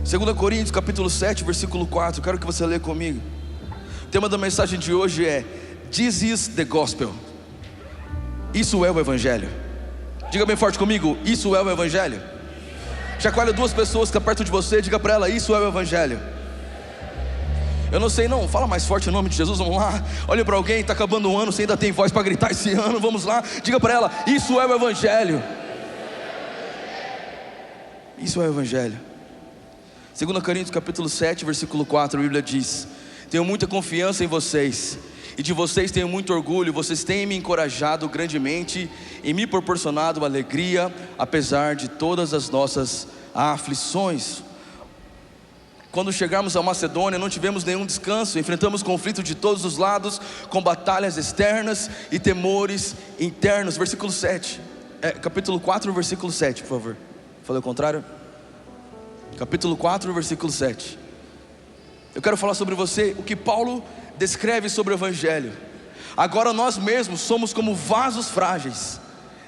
2 Coríntios capítulo 7, versículo 4. Quero que você leia comigo. O tema da mensagem de hoje é This is the Gospel. Isso é o Evangelho. Diga bem forte comigo, isso é o Evangelho. Chacoalha duas pessoas que estão perto de você, diga para ela, isso é o Evangelho. Eu não sei não, fala mais forte em nome de Jesus, vamos lá. Olha para alguém, está acabando o ano, você ainda tem voz para gritar esse ano, vamos lá. Diga para ela, isso é o Evangelho. Isso é o Evangelho. 2 Coríntios capítulo 7, versículo 4, a Bíblia diz: tenho muita confiança em vocês, e de vocês tenho muito orgulho. Vocês têm me encorajado grandemente e me proporcionado alegria, apesar de todas as nossas aflições. Quando chegarmos à Macedônia, não tivemos nenhum descanso, enfrentamos conflito de todos os lados, com batalhas externas e temores internos. Versículo 7, capítulo 4, versículo 7, por favor. Falei o contrário? Capítulo 4, versículo 7. Eu quero falar sobre você, o que Paulo descreve sobre o Evangelho. Agora nós mesmos somos como vasos frágeis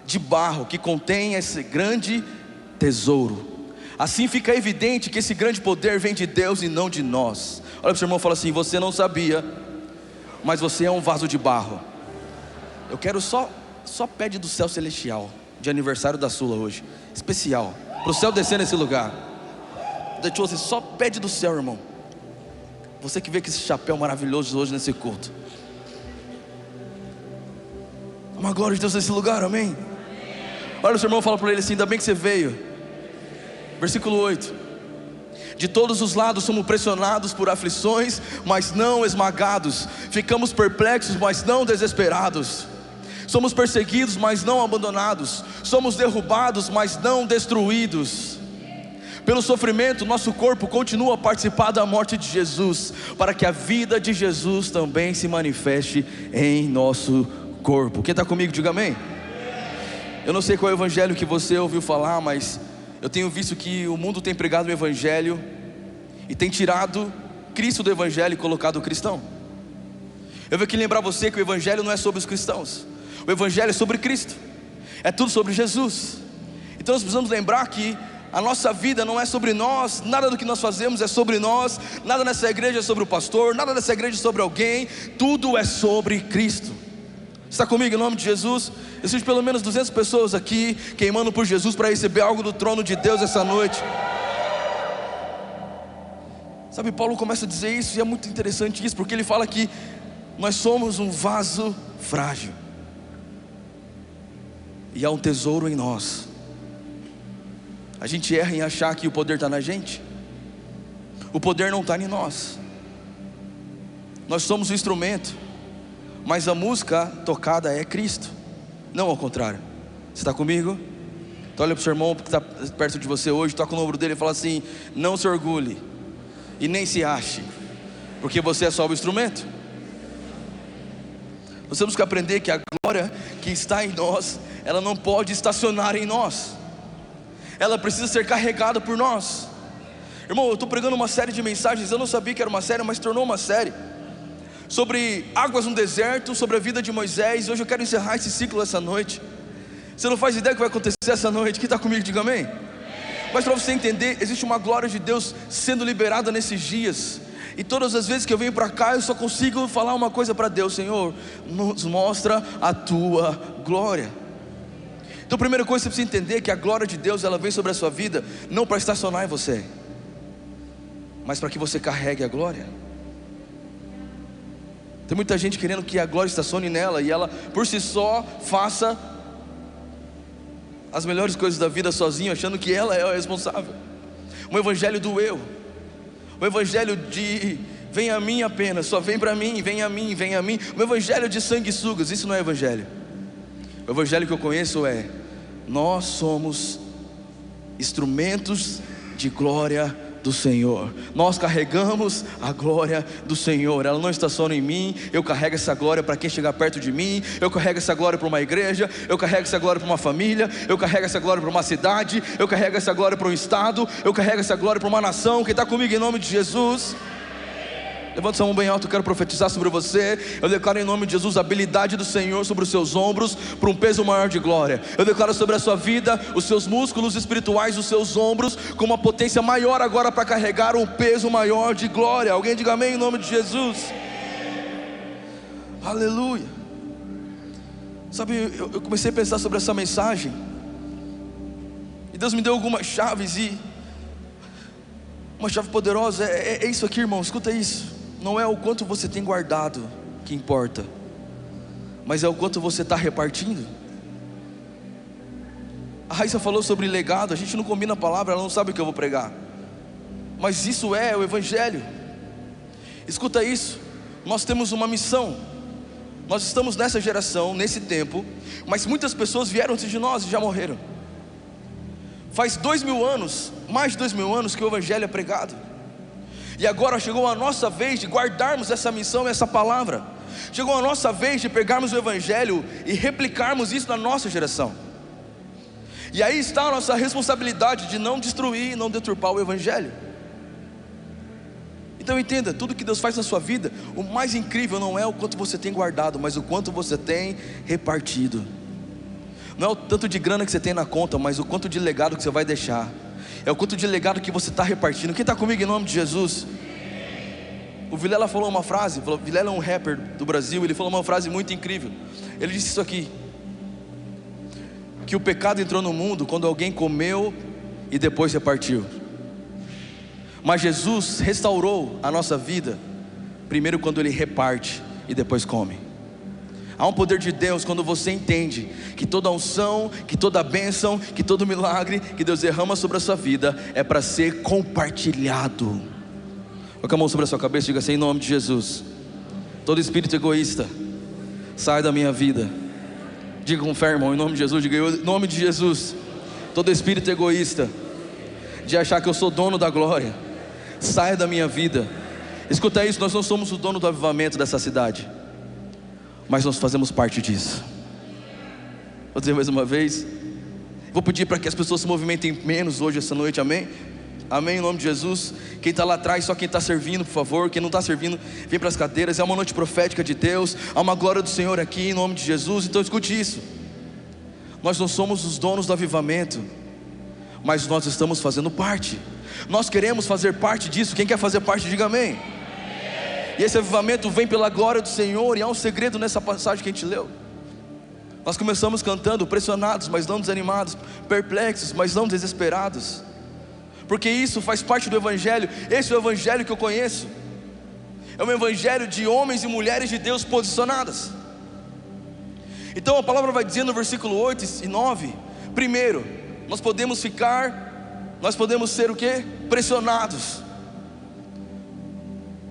de barro que contém esse grande tesouro. Assim fica evidente que esse grande poder vem de Deus e não de nós. Olha para o seu irmão e fala assim: você não sabia, mas você é um vaso de barro. Eu quero só pede do céu celestial, de aniversário da Sula hoje, especial, para o céu descer nesse lugar. Deixa você, só pede do céu, irmão. Você que vê que esse chapéu maravilhoso hoje nesse culto. Uma glória de Deus nesse lugar, amém? Olha o seu irmão, fala para ele assim: ainda bem que você veio. Versículo 8: de todos os lados somos pressionados por aflições, mas não esmagados. Ficamos perplexos, mas não desesperados. Somos perseguidos, mas não abandonados. Somos derrubados, mas não destruídos. Pelo sofrimento, nosso corpo continua a participar da morte de Jesus, para que a vida de Jesus também se manifeste em nosso corpo. Quem está comigo, diga amém. Eu não sei qual é o evangelho que você ouviu falar, mas eu tenho visto que o mundo tem pregado o evangelho e tem tirado Cristo do evangelho e colocado o cristão. Eu venho aqui lembrar você que o evangelho não é sobre os cristãos, o evangelho é sobre Cristo, é tudo sobre Jesus. Então nós precisamos lembrar que a nossa vida não é sobre nós, nada do que nós fazemos é sobre nós, nada nessa igreja é sobre o pastor, nada nessa igreja é sobre alguém, tudo é sobre Cristo. Está comigo em nome de Jesus? Existem pelo menos 200 pessoas aqui queimando por Jesus para receber algo do trono de Deus essa noite. Sabe, Paulo começa a dizer isso e é muito interessante isso, porque ele fala que nós somos um vaso frágil e há um tesouro em nós. A gente erra em achar que o poder está na gente. O poder não está em nós. Nós somos o instrumento, mas a música tocada é Cristo, não ao contrário. Você está comigo? Então olha para o seu irmão que está perto de você hoje, toca no ombro dele e fala assim: não se orgulhe e nem se ache, porque você é só o instrumento. Nós temos que aprender que a glória que está em nós, ela não pode estacionar em nós, ela precisa ser carregada por nós. Irmão, eu estou pregando uma série de mensagens, eu não sabia que era uma série, mas tornou uma série, sobre águas no deserto, sobre a vida de Moisés. Hoje eu quero encerrar esse ciclo essa noite. Você não faz ideia do que vai acontecer essa noite. Quem está comigo, diga amém. Mas para você entender, existe uma glória de Deus sendo liberada nesses dias. E todas as vezes que eu venho para cá, eu só consigo falar uma coisa para Deus: Senhor, nos mostra a tua glória. Então a primeira coisa que você precisa entender é que a glória de Deus, ela vem sobre a sua vida, não para estacionar em você, mas para que você carregue a glória. Tem muita gente querendo que a glória estacione nela e ela por si só faça as melhores coisas da vida sozinha, achando que ela é a responsável. Um evangelho do eu, um evangelho de vem a mim apenas, só vem para mim, vem a mim, vem a mim. Um evangelho de sanguessugas, isso não é evangelho. O evangelho que eu conheço é: nós somos instrumentos de glória do Senhor. Nós carregamos a glória do Senhor. Ela não estaciona em mim. Eu carrego essa glória para quem chegar perto de mim. Eu carrego essa glória para uma igreja. Eu carrego essa glória para uma família. Eu carrego essa glória para uma cidade. Eu carrego essa glória para um estado. Eu carrego essa glória para uma nação. Quem está comigo em nome de Jesus? Levanta sua mão bem alto, eu quero profetizar sobre você. Eu declaro em nome de Jesus a habilidade do Senhor sobre os seus ombros, para um peso maior de glória. Eu declaro sobre a sua vida, os seus músculos espirituais, os seus ombros, com uma potência maior agora para carregar um peso maior de glória. Alguém diga amém em nome de Jesus. Aleluia. Sabe, eu comecei a pensar sobre essa mensagem, e Deus me deu algumas chaves, e uma chave poderosa é isso aqui, irmão, escuta isso. Não é o quanto você tem guardado que importa, mas é o quanto você está repartindo. A Raíssa falou sobre legado. A gente não combina a palavra, ela não sabe o que eu vou pregar, mas isso é o Evangelho. Escuta isso, nós temos uma missão. Nós estamos nessa geração, nesse tempo, mas muitas pessoas vieram antes de nós e já morreram. Faz 2000 anos, mais de 2000 anos que o Evangelho é pregado, e agora chegou a nossa vez de guardarmos essa missão, essa palavra. Chegou a nossa vez de pegarmos o Evangelho e replicarmos isso na nossa geração. E aí está a nossa responsabilidade de não destruir, não deturpar o Evangelho. Então entenda, tudo que Deus faz na sua vida, o mais incrível não é o quanto você tem guardado, mas o quanto você tem repartido. Não é o tanto de grana que você tem na conta, mas o quanto de legado que você vai deixar. É o quanto de legado que você está repartindo. Quem está comigo em nome de Jesus? O Vilela falou uma frase, Vilela é um rapper do Brasil, ele falou uma frase muito incrível. Ele disse isso aqui: que o pecado entrou no mundo quando alguém comeu e depois repartiu, mas Jesus restaurou a nossa vida primeiro quando Ele reparte e depois come. Há um poder de Deus quando você entende que toda unção, que toda bênção, que todo milagre que Deus derrama sobre a sua vida é para ser compartilhado. Coloque a mão sobre a sua cabeça e diga assim: em nome de Jesus, todo espírito egoísta sai da minha vida. Diga com fé, irmão, em nome de Jesus. Diga em nome de Jesus, todo espírito egoísta de achar que eu sou dono da glória, saia da minha vida. Escuta isso, nós não somos o dono do avivamento dessa cidade, mas nós fazemos parte disso. Vou dizer mais uma vez, vou pedir para que as pessoas se movimentem menos hoje, essa noite, amém? Amém, em nome de Jesus. Quem está lá atrás, só quem está servindo, por favor. Quem não está servindo, vem para as cadeiras. É uma noite profética de Deus, há uma glória do Senhor aqui, em nome de Jesus. Então escute isso, nós não somos os donos do avivamento, mas nós estamos fazendo parte. Nós queremos fazer parte disso. Quem quer fazer parte, diga amém. E esse avivamento vem pela glória do Senhor. E há um segredo nessa passagem que a gente leu. Nós começamos cantando: pressionados, mas não desanimados, perplexos, mas não desesperados. Porque isso faz parte do Evangelho. Esse é o Evangelho que eu conheço. É um Evangelho de homens e mulheres de Deus posicionadas. Então a palavra vai dizer no versículo 8 e 9: primeiro, nós podemos ser o quê? Pressionados.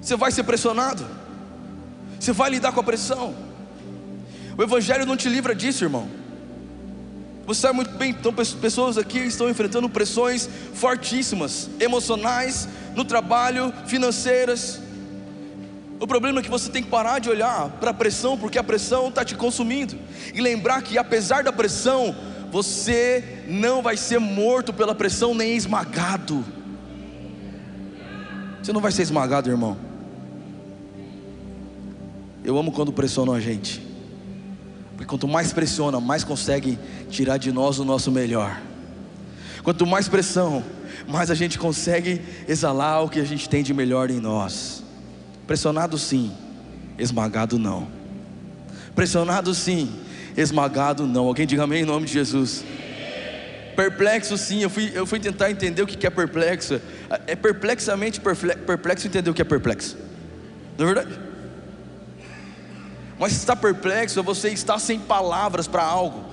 Você vai ser pressionado, você vai lidar com a pressão. O Evangelho não te livra disso, irmão. Você sabe muito bem, então pessoas aqui estão enfrentando pressões fortíssimas, emocionais, no trabalho, financeiras. O problema é que você tem que parar de olhar para a pressão, porque a pressão está te consumindo, e lembrar que apesar da pressão, você não vai ser morto pela pressão, nem esmagado. Você não vai ser esmagado, irmão. Eu amo quando pressionam a gente, porque quanto mais pressiona, mais consegue tirar de nós o nosso melhor. Quanto mais pressão, mais a gente consegue exalar o que a gente tem de melhor em nós. Pressionado sim, esmagado não. Pressionado sim, esmagado não. Alguém diga amém em nome de Jesus. Perplexo sim, eu fui tentar entender o que é perplexo. É perplexamente perplexo entender o que é perplexo, não é verdade? Mas estar perplexo é você estar sem palavras para algo.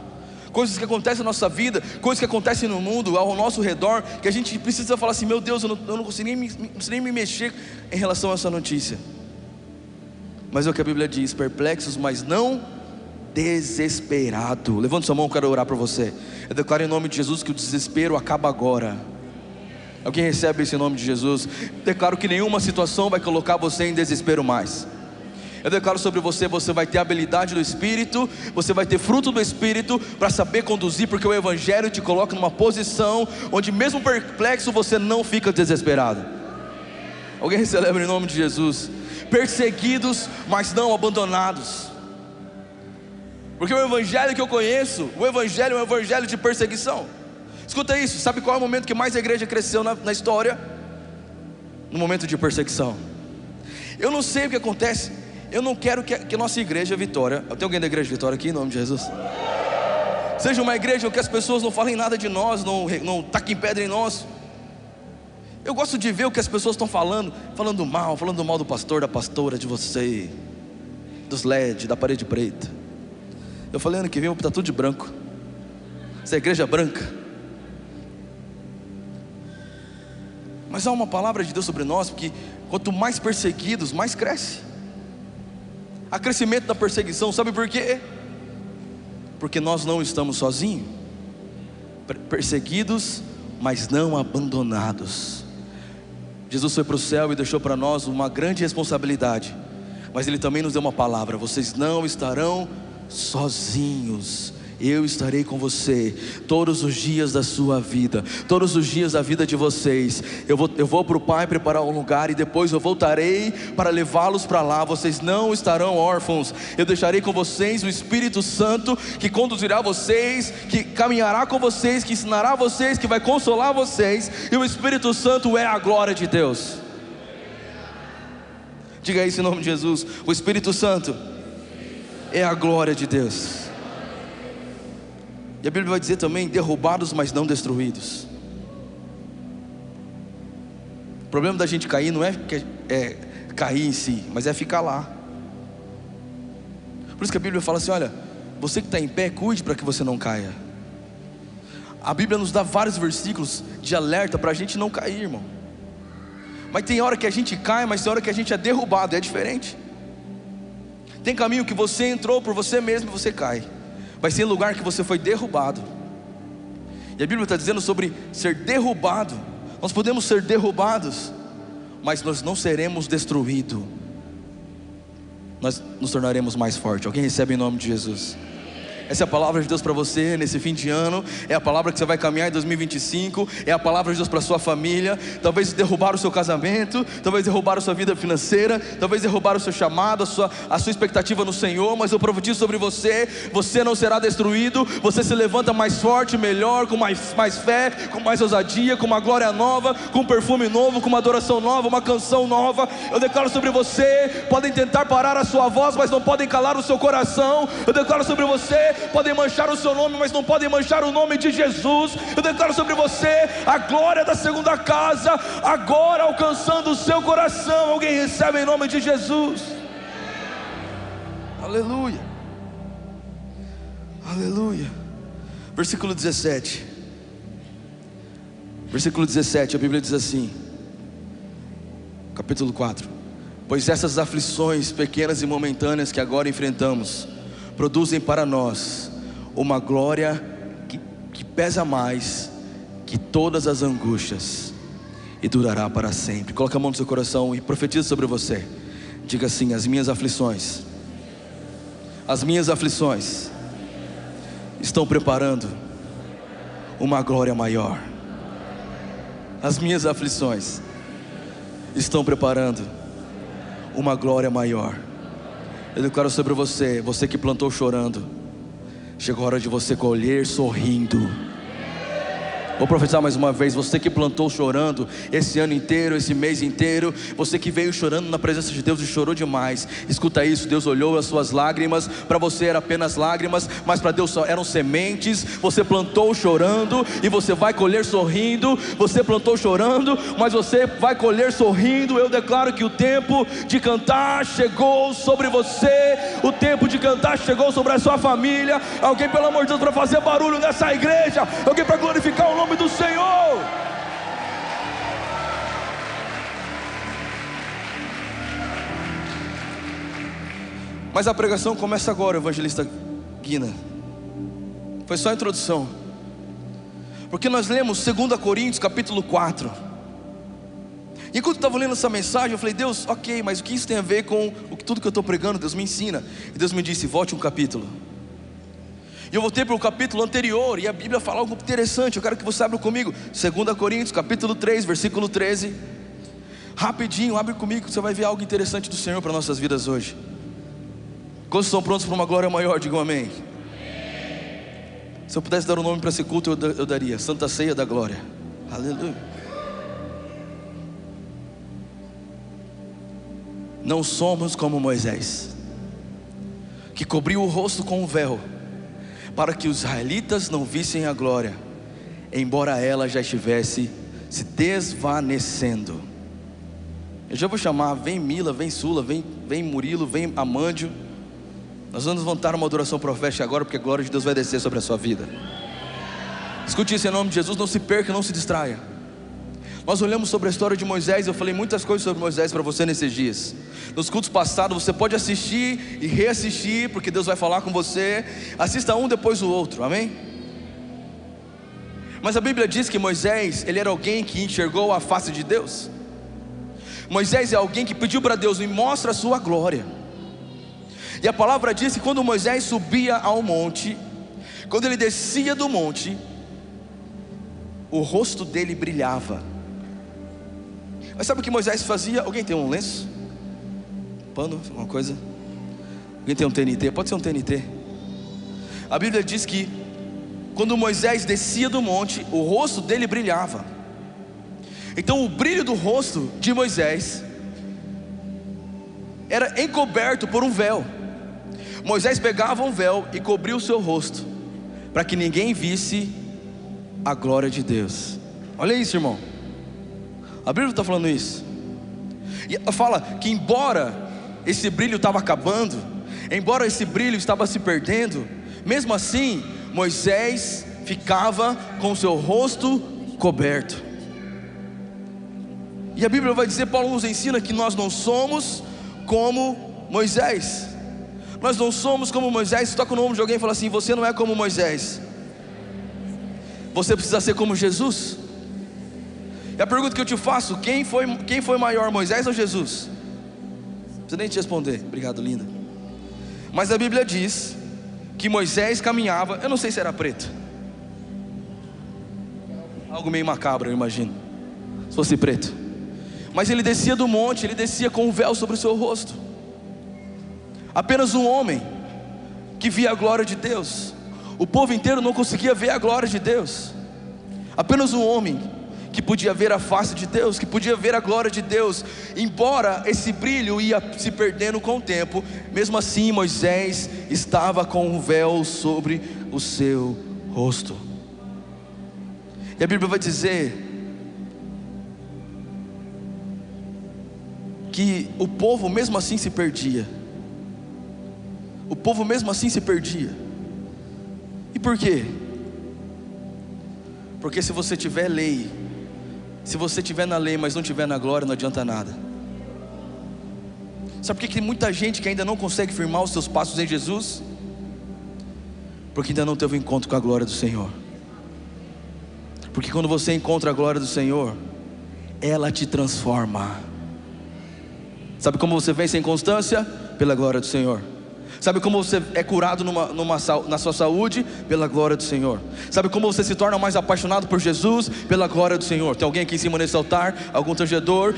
Coisas que acontecem na nossa vida, coisas que acontecem no mundo, ao nosso redor, que a gente precisa falar assim: meu Deus, eu não consigo nem me mexer em relação a essa notícia. Mas é o que a Bíblia diz: perplexos, mas não desesperado. Levante sua mão, eu quero orar para você. Eu declaro em nome de Jesus que o desespero acaba agora. Alguém recebe esse nome de Jesus? Declaro que nenhuma situação vai colocar você em desespero mais. Eu declaro sobre você: você vai ter a habilidade do Espírito, você vai ter fruto do Espírito para saber conduzir, porque o Evangelho te coloca numa posição onde mesmo perplexo você não fica desesperado. Alguém celebra em nome de Jesus? perseguidos, mas não abandonados. Porque o evangelho que eu conheço, o evangelho é um evangelho de perseguição. Escuta isso, sabe qual é o momento que mais a igreja cresceu na história? No momento de perseguição. Eu não sei o que acontece. Eu não quero que a nossa igreja Vitória, tem alguém da igreja Vitória aqui, em nome de Jesus? Seja uma igreja em que as pessoas não falem nada de nós, não taquem pedra em nós. Eu gosto de ver o que as pessoas estão falando mal do pastor, da pastora, de você, dos LED, da parede preta. Eu falei, ano que vem eu vou botar tudo de branco. Essa é a igreja branca. Mas há uma palavra de Deus sobre nós, porque quanto mais perseguidos, mais cresce. Há crescimento da perseguição, sabe por quê? Porque nós não estamos sozinhos. Perseguidos, mas não abandonados. Jesus foi para o céu e deixou para nós uma grande responsabilidade, mas Ele também nos deu uma palavra: vocês não estarão sozinhos. Eu estarei com você todos os dias da sua vida, todos os dias da vida de vocês. Eu vou para o Pai preparar um lugar e depois eu voltarei para levá-los para lá. Vocês não estarão órfãos. Eu deixarei com vocês o Espírito Santo, que conduzirá vocês, que caminhará com vocês, que ensinará vocês, que vai consolar vocês. E o Espírito Santo é a glória de Deus. Diga isso em nome de Jesus. O Espírito Santo é a glória de Deus. E a Bíblia vai dizer também: derrubados, mas não destruídos. O problema da gente cair não é cair em si, mas é ficar lá. Por isso que a Bíblia fala assim: olha, você que está em pé, cuide para que você não caia. A Bíblia nos dá vários versículos de alerta para a gente não cair, irmão. Mas tem hora que a gente cai, mas tem hora que a gente é derrubado, é diferente. Tem caminho que você entrou por você mesmo e você cai. Vai ser lugar que você foi derrubado. E a Bíblia está dizendo sobre ser derrubado. Nós podemos ser derrubados, mas nós não seremos destruídos. Nós nos tornaremos mais fortes. Alguém recebe em nome de Jesus? Essa é a palavra de Deus para você nesse fim de ano. É a palavra que você vai caminhar em 2025. É a palavra de Deus para a sua família. Talvez derrubar o seu casamento, talvez derrubar a sua vida financeira, talvez derrubar o seu chamado, a sua expectativa no Senhor. Mas eu profetizo sobre você: você não será destruído. Você se levanta mais forte, melhor, com mais fé, com mais ousadia, com uma glória nova, com um perfume novo, com uma adoração nova, uma canção nova. Eu declaro sobre você: podem tentar parar a sua voz, mas não podem calar o seu coração. Eu declaro sobre você: podem manchar o seu nome, mas não podem manchar o nome de Jesus. Eu declaro sobre você a glória da segunda casa, agora alcançando o seu coração. Alguém recebe em nome de Jesus? Aleluia, aleluia. Versículo 17. Versículo 17, a Bíblia diz assim, capítulo 4: pois essas aflições pequenas e momentâneas que agora enfrentamos produzem para nós uma glória que pesa mais que todas as angústias e durará para sempre. Coloca a mão no seu coração e profetiza sobre você. Diga assim: as minhas aflições estão preparando uma glória maior. As minhas aflições estão preparando uma glória maior. Eu declaro sobre você, você que plantou chorando, chegou a hora de você colher sorrindo. Vou profetizar mais uma vez: você que plantou chorando esse ano inteiro, esse mês inteiro, você que veio chorando na presença de Deus e chorou demais, escuta isso: Deus olhou as suas lágrimas. Para você era apenas lágrimas, mas para Deus eram sementes. Você plantou chorando e você vai colher sorrindo. Você plantou chorando, mas você vai colher sorrindo. Eu declaro que o tempo de cantar chegou sobre você. O tempo de cantar chegou sobre a sua família. Alguém, pelo amor de Deus, para fazer barulho nessa igreja. Alguém para glorificar o nome do Senhor. Mas a pregação começa agora, evangelista Guina. Foi só a introdução. Porque nós lemos 2 Coríntios capítulo 4. E enquanto eu estava lendo essa mensagem, eu falei: Deus, ok, mas o que isso tem a ver com tudo que eu estou pregando? Deus me ensina. E Deus me disse: volte um capítulo. E eu voltei para o capítulo anterior, e a Bíblia fala algo interessante. Eu quero que você abra comigo 2 Coríntios capítulo 3, versículo 13. Rapidinho, abre comigo, você vai ver algo interessante do Senhor para nossas vidas hoje. Quantos estão prontos para uma glória maior? Digam amém. Se eu pudesse dar um nome para esse culto, eu daria Santa Ceia da Glória. Aleluia. Não somos como Moisés, que cobriu o rosto com um véu, para que os israelitas não vissem a glória, embora ela já estivesse se desvanecendo. Eu já vou chamar, vem Mila, vem Sula, vem Murilo, vem Amândio. Nós vamos levantar uma adoração profética agora, porque a glória de Deus vai descer sobre a sua vida. Escute isso em nome de Jesus, não se perca, não se distraia. Nós olhamos sobre a história de Moisés. Eu falei muitas coisas sobre Moisés para você nesses dias. Nos cultos passados você pode assistir e reassistir, porque Deus vai falar com você. Assista um depois do outro, amém? Mas a Bíblia diz que Moisés, ele era alguém que enxergou a face de Deus. Moisés é alguém que pediu para Deus: me mostra a sua glória. E a palavra diz que quando Moisés subia ao monte, quando ele descia do monte, o rosto dele brilhava. Mas sabe o que Moisés fazia? Alguém tem um lenço? Pano? Alguma coisa? Alguém tem um TNT? Pode ser um TNT. A Bíblia diz que quando Moisés descia do monte, o rosto dele brilhava. Então o brilho do rosto de Moisés era encoberto por um véu. Moisés pegava um véu e cobria o seu rosto, para que ninguém visse a glória de Deus. Olha isso, irmão. A Bíblia está falando isso. E ela fala que embora esse brilho estava acabando, embora esse brilho estava se perdendo, mesmo assim Moisés ficava com o seu rosto coberto. E a Bíblia vai dizer, Paulo nos ensina que nós não somos como Moisés. Nós não somos como Moisés. Toca o nome de alguém e fala assim: você não é como Moisés, você precisa ser como Jesus. E a pergunta que eu te faço: quem foi maior, Moisés ou Jesus? Não precisa nem te responder, obrigado, linda. Mas a Bíblia diz que Moisés caminhava, eu não sei se era preto, algo meio macabro, eu imagino, se fosse preto. Mas ele descia do monte, ele descia com um véu sobre o seu rosto. Apenas um homem que via a glória de Deus. O povo inteiro não conseguia ver a glória de Deus. Apenas um homem que podia ver a face de Deus, que podia ver a glória de Deus. Embora esse brilho ia se perdendo com o tempo, mesmo assim Moisés estava com um véu sobre o seu rosto. E a Bíblia vai dizer que o povo mesmo assim se perdia. O povo mesmo assim se perdia. E por quê? Porque se você tiver lei, se você tiver na lei, mas não tiver na glória, não adianta nada. Sabe por que tem muita gente que ainda não consegue firmar os seus passos em Jesus? Porque ainda não teve um encontro com a glória do Senhor. Porque quando você encontra a glória do Senhor, ela te transforma. Sabe como você vence a inconstância? Pela glória do Senhor. Sabe como você é curado na sua saúde? Pela glória do Senhor. Sabe como você se torna mais apaixonado por Jesus? Pela glória do Senhor. Tem alguém aqui em cima nesse altar? Algum tangedor?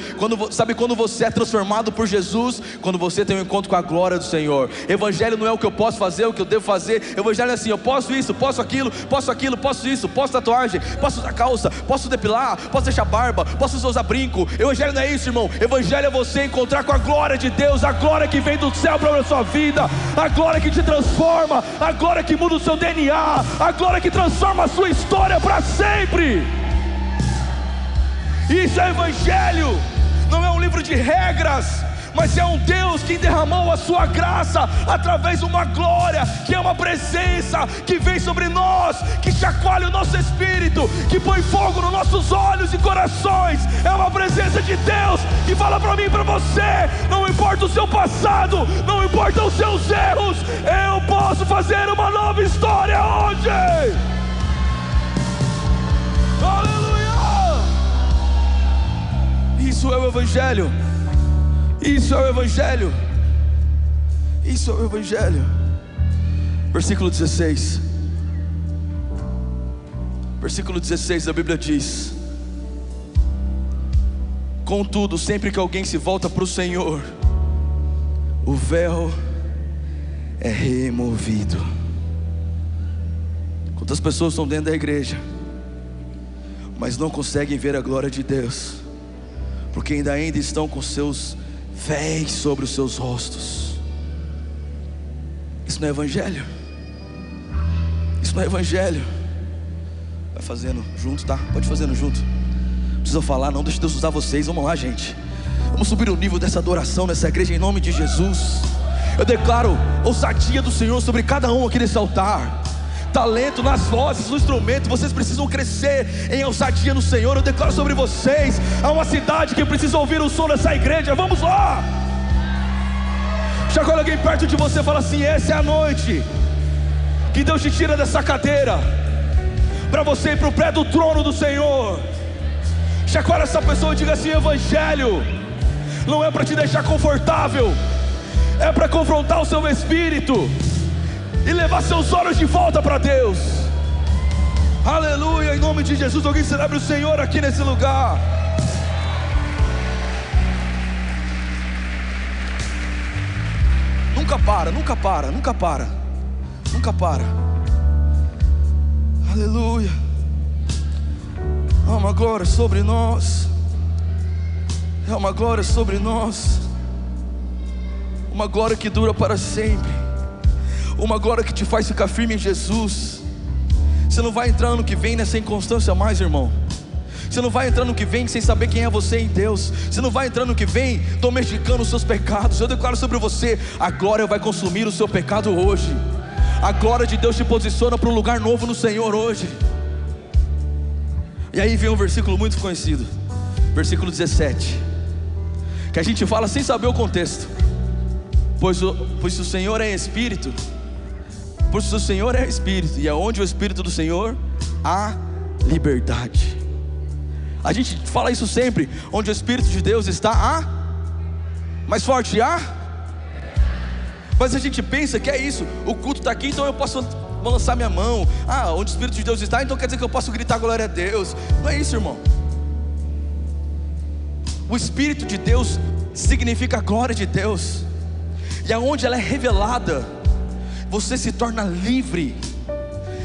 Sabe quando você é transformado por Jesus? Quando você tem um encontro com a glória do Senhor. Evangelho não é o que eu posso fazer, o que eu devo fazer. Evangelho é assim: eu posso isso, posso aquilo, posso isso, posso tatuagem, posso usar calça, posso depilar, posso deixar barba, posso usar brinco. Evangelho não é isso, irmão. Evangelho é você encontrar com a glória de Deus, a glória que vem do céu para a sua vida, a glória que te transforma, a glória que muda o seu DNA, a glória que transforma a sua história para sempre. Isso é Evangelho. Não é um livro de regras, mas é um Deus que derramou a sua graça através de uma glória, que é uma presença que vem sobre nós, que chacoalha o nosso espírito, que põe fogo nos nossos olhos e corações. É uma presença de Deus que fala para mim e para você: não importa o seu passado, não importa os seus erros, eu posso fazer uma nova história hoje. Aleluia! Isso é o Evangelho. Isso é o Evangelho. Isso é o Evangelho. Versículo 16. Versículo 16 da Bíblia diz: Contudo, sempre que alguém se volta para o Senhor, o véu é removido. Quantas pessoas estão dentro da igreja, mas não conseguem ver a glória de Deus, porque ainda estão com seus véis sobre os seus rostos. Isso não é evangelho. Isso não é evangelho. Vai fazendo junto, tá? Pode fazendo junto. Não precisa falar não, deixa Deus usar vocês. Vamos lá, gente. Vamos subir o nível dessa adoração nessa igreja em nome de Jesus. Eu declaro ousadia do Senhor sobre cada um aqui nesse altar. Talento nas vozes, no instrumento. Vocês precisam crescer em ousadia no Senhor. Eu declaro sobre vocês. Há uma cidade que precisa ouvir o som dessa igreja. Vamos lá. Chacoalha alguém perto de você e fala assim: essa é a noite que Deus te tira dessa cadeira, para você ir para o pé do trono do Senhor. Chacoalha essa pessoa e diga assim: evangelho não é para te deixar confortável, é para confrontar o seu espírito e levar seus olhos de volta para Deus. Aleluia, em nome de Jesus. Alguém celebre o Senhor aqui nesse lugar. Nunca para, nunca para, nunca para, nunca para. Aleluia. Há uma glória sobre nós. Há uma glória sobre nós. Uma glória que dura para sempre. Uma glória que te faz ficar firme em Jesus. Você não vai entrar no que vem nessa inconstância mais, irmão. Você não vai entrar no que vem sem saber quem é você em Deus. Você não vai entrar no que vem domesticando os seus pecados. Eu declaro sobre você: a glória vai consumir o seu pecado hoje. A glória de Deus te posiciona para um lugar novo no Senhor hoje. E aí vem um versículo muito conhecido, versículo 17, que a gente fala sem saber o contexto. Pois se o Senhor é Espírito, pois se o Senhor é Espírito, e aonde o Espírito do Senhor há liberdade. A gente fala isso sempre: onde o Espírito de Deus está, há. Mais forte, há. Mas a gente pensa que é isso: o culto está aqui, então eu posso balançar minha mão. Onde o Espírito de Deus está, então quer dizer que eu posso gritar glória a Deus. Não é isso, irmão. O Espírito de Deus significa a glória de Deus. E aonde ela é revelada, você se torna livre.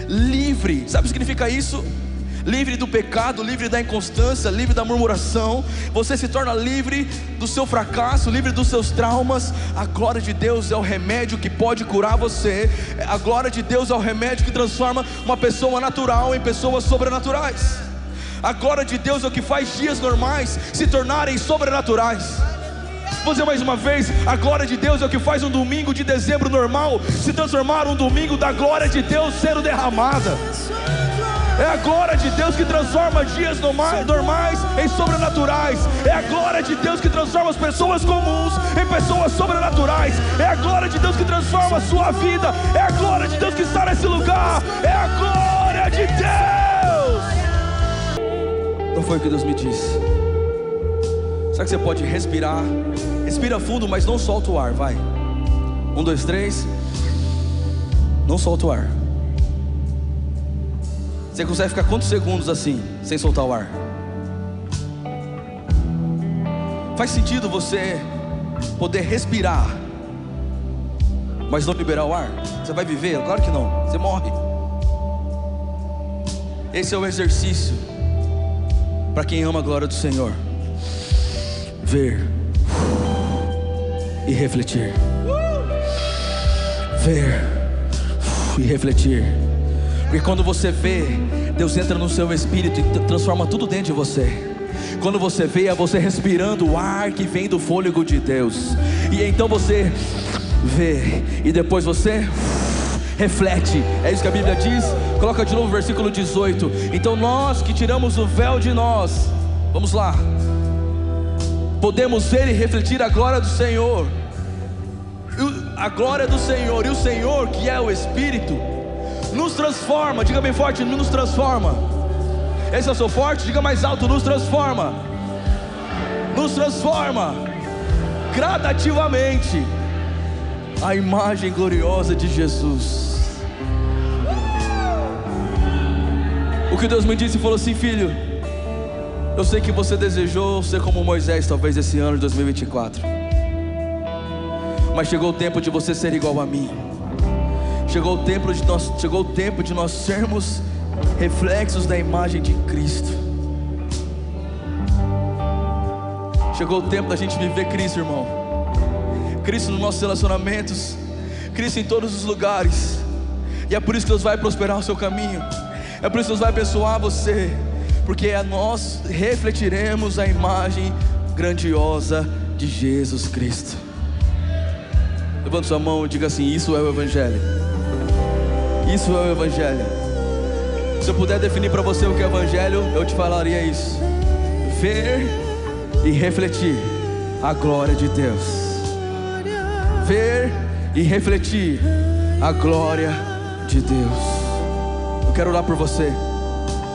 Livre, sabe o que significa isso? Livre do pecado, livre da inconstância, livre da murmuração. Você se torna livre do seu fracasso, livre dos seus traumas. A glória de Deus é o remédio que pode curar você. A glória de Deus é o remédio que transforma uma pessoa natural em pessoas sobrenaturais. A glória de Deus é o que faz dias normais se tornarem sobrenaturais. Vou dizer mais uma vez: a glória de Deus é o que faz um domingo de dezembro normal se transformar um domingo da glória de Deus sendo derramada. É a glória de Deus que transforma dias normais em sobrenaturais. É a glória de Deus que transforma as pessoas comuns em pessoas sobrenaturais. É a glória de Deus que transforma a sua vida. É a glória de Deus que está nesse lugar. É a glória de Deus. Não foi o que Deus me disse. Será que você pode respirar? Respira fundo, mas não solta o ar, vai. 1, 2, 3. Não solta o ar. Você consegue ficar quantos segundos assim, sem soltar o ar? Faz sentido você poder respirar, mas não liberar o ar? Você vai viver? Claro que não, você morre. Esse é o exercício para quem ama a glória do Senhor: ver e refletir. Ver e refletir. Porque quando você vê, Deus entra no seu espírito e transforma tudo dentro de você. Quando você vê, é você respirando o ar que vem do fôlego de Deus. E então você vê, e depois você reflete. É isso que a Bíblia diz. Coloca de novo o versículo 18. Então nós que tiramos o véu de nós, vamos lá, podemos ver e refletir a glória do Senhor. A glória do Senhor. E o Senhor, que é o Espírito, nos transforma. Diga bem forte: nos transforma. Esse é o seu forte? Diga mais alto: nos transforma. Nos transforma gradativamente a imagem gloriosa de Jesus. O que Deus me disse, falou assim: filho, Eu sei que você desejou ser como Moisés, talvez esse ano de 2024. Mas chegou o tempo de você ser igual a mim. Chegou o tempo de nós sermos reflexos da imagem de Cristo. Chegou o tempo da gente viver Cristo, irmão. Cristo nos nossos relacionamentos, Cristo em todos os lugares. E é por isso que Deus vai prosperar o seu caminho. É por isso que Deus vai abençoar você, porque nós refletiremos a imagem grandiosa de Jesus Cristo. Levante sua mão e diga assim: isso é o Evangelho. Isso é o Evangelho. Se eu puder definir para você o que é Evangelho, eu te falaria isso: ver e refletir a glória de Deus. Ver e refletir a glória de Deus. Eu quero orar por você.